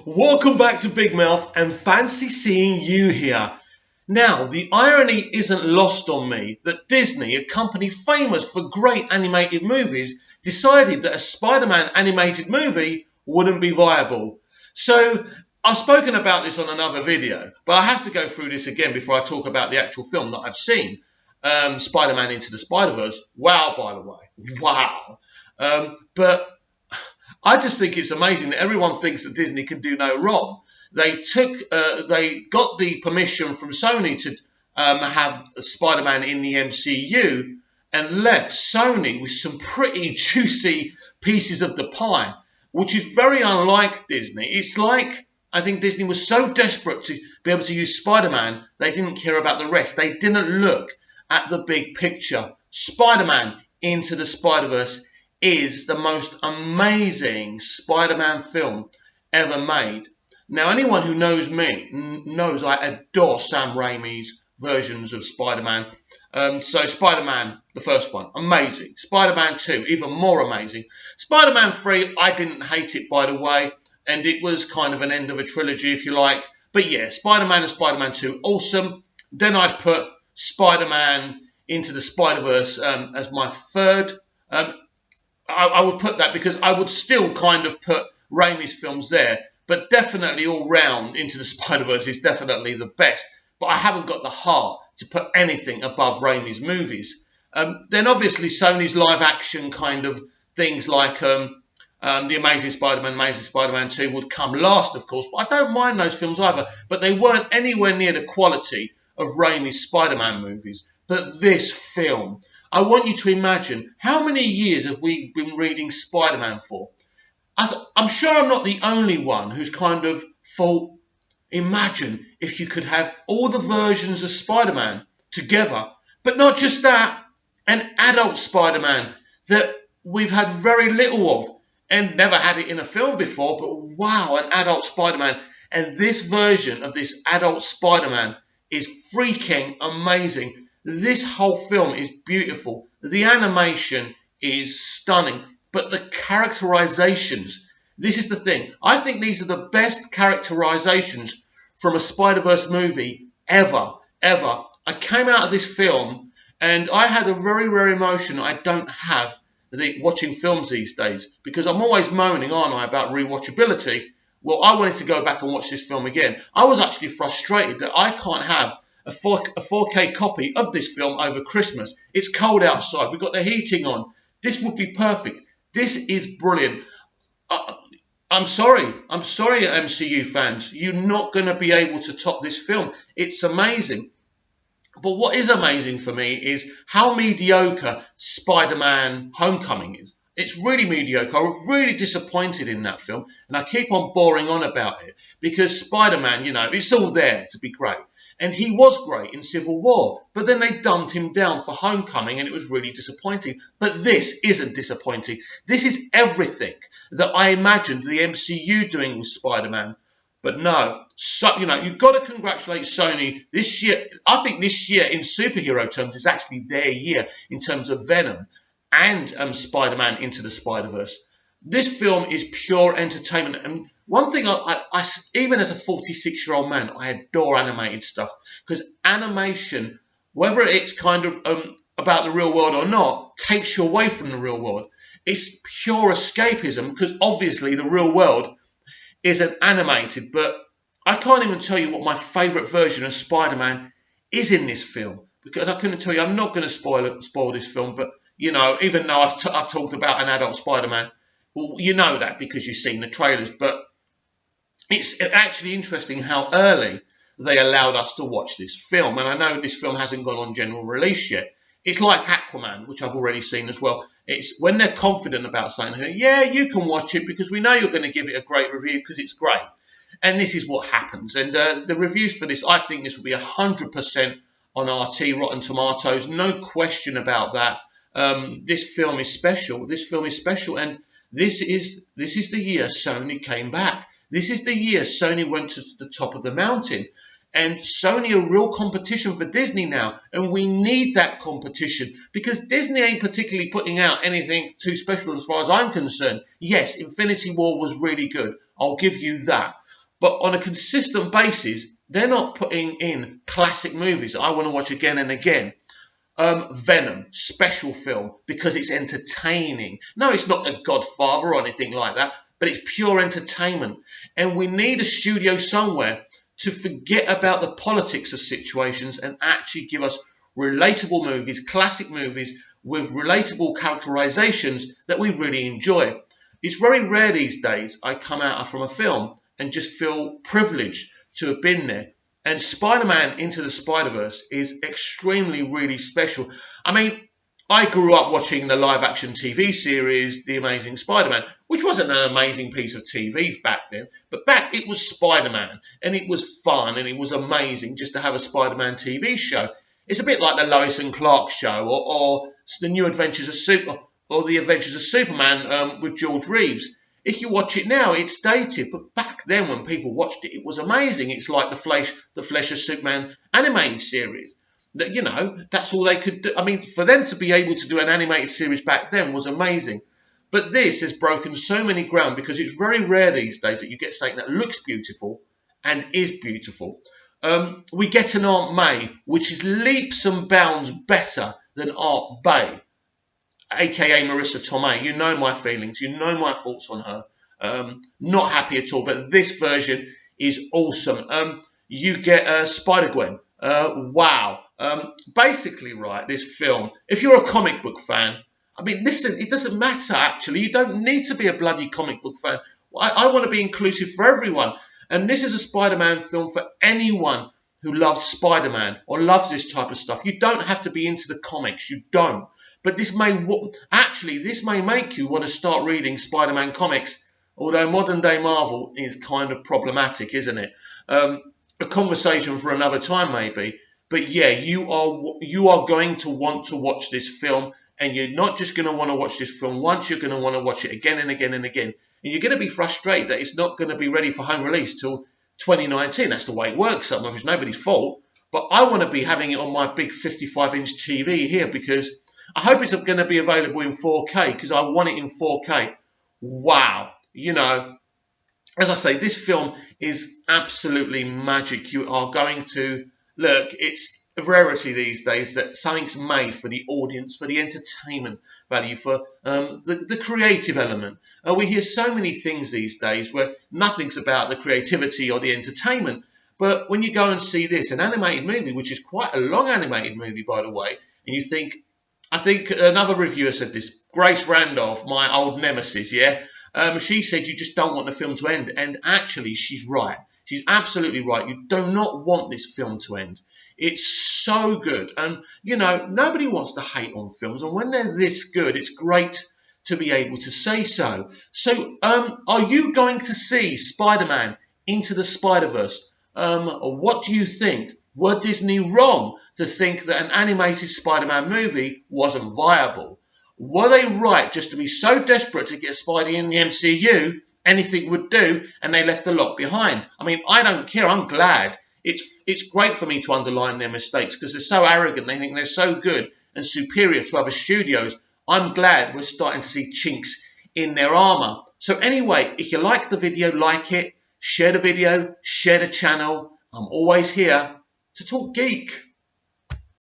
Welcome back to Big Mouth and fancy seeing you here. Now, the irony isn't lost on me that Disney, a company famous for great animated movies, decided that a Spider-Man animated movie wouldn't be viable. So, I've spoken about this on another video, but I have to go through this again before I talk about the actual film that I've seen. Spider-Man Into the Spider-Verse. Wow, by the way. Wow. But I just think it's amazing that everyone thinks that Disney can do no wrong. They got the permission from Sony to have Spider-Man in the MCU and left Sony with some pretty juicy pieces of the pie, which is very unlike Disney. It's like, I think Disney was so desperate to be able to use Spider-Man, they didn't care about the rest. They didn't look at the big picture. Spider-Man Into the Spider-Verse is the most amazing Spider-Man film ever made. Now, anyone who knows me knows I adore Sam Raimi's versions of Spider-Man. So Spider-Man, the first one, amazing. Spider-Man 2, even more amazing. Spider-Man 3, I didn't hate it, by the way, and it was kind of an end of a trilogy, if you like. But yeah, Spider-Man and Spider-Man 2, awesome. Then I'd put Spider-Man Into the Spider-Verse as my third. I would put that because I would still kind of put Raimi's films there, but definitely all round Into the Spider-Verse is definitely the best. But I haven't got the heart to put anything above Raimi's movies. Then obviously Sony's live action kind of things like The Amazing Spider-Man 2 would come last, of course, but I don't mind those films either. But they weren't anywhere near the quality of Raimi's Spider-Man movies. But this film, I want you to imagine how many years have we been reading Spider-Man for? I'm sure I'm not the only one who's kind of thought, imagine if you could have all the versions of Spider-Man together, but not just that, an adult Spider-Man that we've had very little of and never had it in a film before, but wow, an adult Spider-Man. And this version of this adult Spider-Man is freaking amazing. This whole film is beautiful. The animation is stunning. But the characterizations, this is the thing. I think these are the best characterizations from a Spider-Verse movie ever. I came out of this film and I had a very rare emotion I don't have watching films these days, because I'm always moaning, aren't I, about rewatchability. Well, I wanted to go back and watch this film again. I was actually frustrated that I can't have a 4K copy of this film over Christmas. It's cold outside. We've got the heating on. This would be perfect. This is brilliant. I'm sorry, MCU fans. You're not going to be able to top this film. It's amazing. But what is amazing for me is how mediocre Spider-Man Homecoming is. It's really mediocre. I was really disappointed in that film. And I keep on boring on about it because Spider-Man, it's all there to be great. And he was great in Civil War, but then they dumped him down for Homecoming and it was really disappointing. But this isn't disappointing. This is everything that I imagined the MCU doing with Spider-Man. But no, you've got to congratulate Sony this year. I think this year in superhero terms is actually their year in terms of Venom and Spider-Man Into the Spider-Verse. This film is pure entertainment. And one thing, I even as a 46-year-old man, I adore animated stuff. Because animation, whether it's kind of about the real world or not, takes you away from the real world. It's pure escapism, because obviously the real world isn't animated. But I can't even tell you what my favourite version of Spider-Man is in this film. Because I couldn't tell you, I'm not going to spoil this film. But, even though I've talked about an adult Spider-Man, well, you know that because you've seen the trailers, but it's actually interesting how early they allowed us to watch this film. And I know this film hasn't gone on general release yet. It's like Aquaman, which I've already seen as well. It's when they're confident about saying, yeah, you can watch it because we know you're going to give it a great review because it's great. And this is what happens. And the reviews for this, I think this will be 100% on RT, Rotten Tomatoes. No question about that. This film is special. And this is the year Sony came back. This is the year Sony went to the top of the mountain. And Sony are real competition for Disney now, and we need that competition because Disney ain't particularly putting out anything too special as far as I'm concerned. Yes, Infinity War was really good. I'll give you that. But on a consistent basis, they're not putting in classic movies that I want to watch again and again. Venom, special film, because it's entertaining. No, it's not The Godfather or anything like that, but it's pure entertainment. And we need a studio somewhere to forget about the politics of situations and actually give us relatable movies, classic movies with relatable characterizations that we really enjoy. It's very rare these days I come out from a film and just feel privileged to have been there. And Spider-Man Into the Spider-Verse is extremely, really special. I mean, I grew up watching the live-action TV series, The Amazing Spider-Man, which wasn't an amazing piece of TV back then, but back it was Spider-Man, and it was fun, and it was amazing just to have a Spider-Man TV show. It's a bit like the Lois and Clark show, or the New Adventures of or the Adventures of Superman with George Reeves. If you watch it now, it's dated, but back then when people watched it, it was amazing. It's like the Flesh of Superman animated series. That, you know, that's all they could do. I mean, for them to be able to do an animated series back then was amazing. But this has broken so many ground because it's very rare these days that you get something that looks beautiful and is beautiful. We get an Aunt May, which is leaps and bounds better than Aunt Bay, aka Marissa Tomei. You know my feelings. You know my thoughts on her. Not happy at all, but this version is awesome. You get Spider-Gwen. Wow. Basically, right, this film, if you're a comic book fan, I mean, listen, it doesn't matter, actually. You don't need to be a bloody comic book fan. I want to be inclusive for everyone. And this is a Spider-Man film for anyone who loves Spider-Man or loves this type of stuff. You don't have to be into the comics. You don't. But this may make you want to start reading Spider-Man comics, although modern-day Marvel is kind of problematic, isn't it? A conversation for another time, maybe. But yeah, you are going to want to watch this film, and you're not just going to want to watch this film once, you're going to want to watch it again and again and again. And you're going to be frustrated that it's not going to be ready for home release till 2019. That's the way it works. It's nobody's fault. But I want to be having it on my big 55-inch TV here because I hope it's going to be available in 4K because I want it in 4K. Wow. You know, as I say, this film is absolutely magic. You are going to... Look, it's a rarity these days that something's made for the audience, for the entertainment value, for the creative element. We hear so many things these days where nothing's about the creativity or the entertainment. But when you go and see this, an animated movie, which is quite a long animated movie, by the way, and you think... I think another reviewer said this, Grace Randolph, my old nemesis, yeah? She said you just don't want the film to end. And actually, she's right. She's absolutely right. You do not want this film to end. It's so good. And, you know, nobody wants to hate on films. And when they're this good, it's great to be able to say so. So, are you going to see Spider-Man Into the Spider-Verse? What do you think? Were Disney wrong to think that an animated Spider-Man movie wasn't viable? Were they right just to be so desperate to get Spidey in the MCU, anything would do, and they left a lot behind? I mean, I don't care. I'm glad. It's great for me to underline their mistakes because they're so arrogant. They think they're so good and superior to other studios. I'm glad we're starting to see chinks in their armour. So anyway, if you like the video, like it, share the video, share the channel. I'm always here to talk geek.